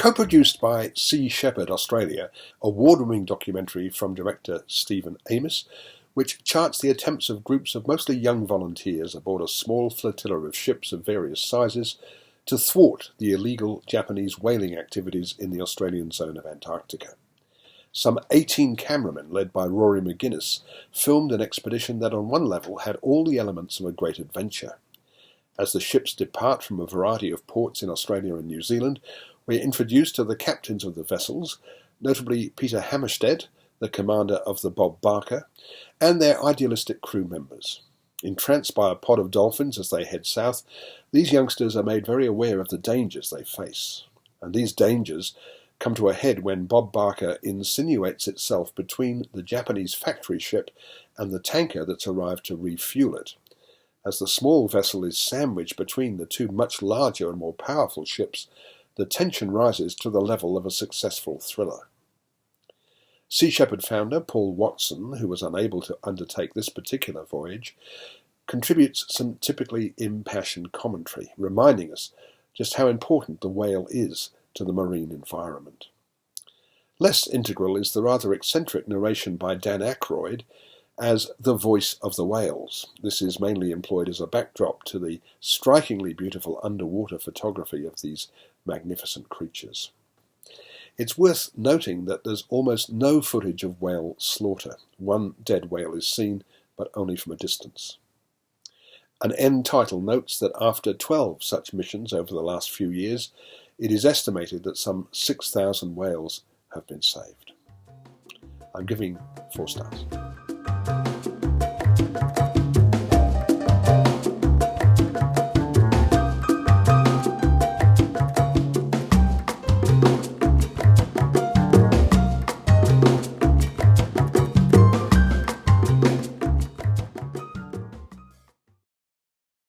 Co-produced by Sea Sheppard Australia, award-winning documentary from director Stephen Amos, which charts the attempts of groups of mostly young volunteers aboard a small flotilla of ships of various sizes to thwart the illegal Japanese whaling activities in the Australian zone of Antarctica. Some 18 cameramen, led by Rory McGuinness, filmed an expedition that on one level had all the elements of a great adventure. As the ships depart from a variety of ports in Australia and New Zealand, we are introduced to the captains of the vessels, notably Peter Hammerstead, the commander of the Bob Barker, and their idealistic crew members. Entranced by a pod of dolphins as they head south, these youngsters are made very aware of the dangers they face. And these dangers come to a head when Bob Barker insinuates itself between the Japanese factory ship and the tanker that's arrived to refuel it. As the small vessel is sandwiched between the two much larger and more powerful ships, the tension rises to the level of a successful thriller. Sea Sheppard founder Paul Watson, who was unable to undertake this particular voyage, contributes some typically impassioned commentary, reminding us just how important the whale is to the marine environment. Less integral is the rather eccentric narration by Dan Aykroyd as the voice of the whales. This is mainly employed as a backdrop to the strikingly beautiful underwater photography of these magnificent creatures. It's worth noting that there's almost no footage of whale slaughter. One dead whale is seen, but only from a distance. An end title notes that after 12 such missions over the last few years, it is estimated that some 6,000 whales have been saved. I'm giving 4 stars.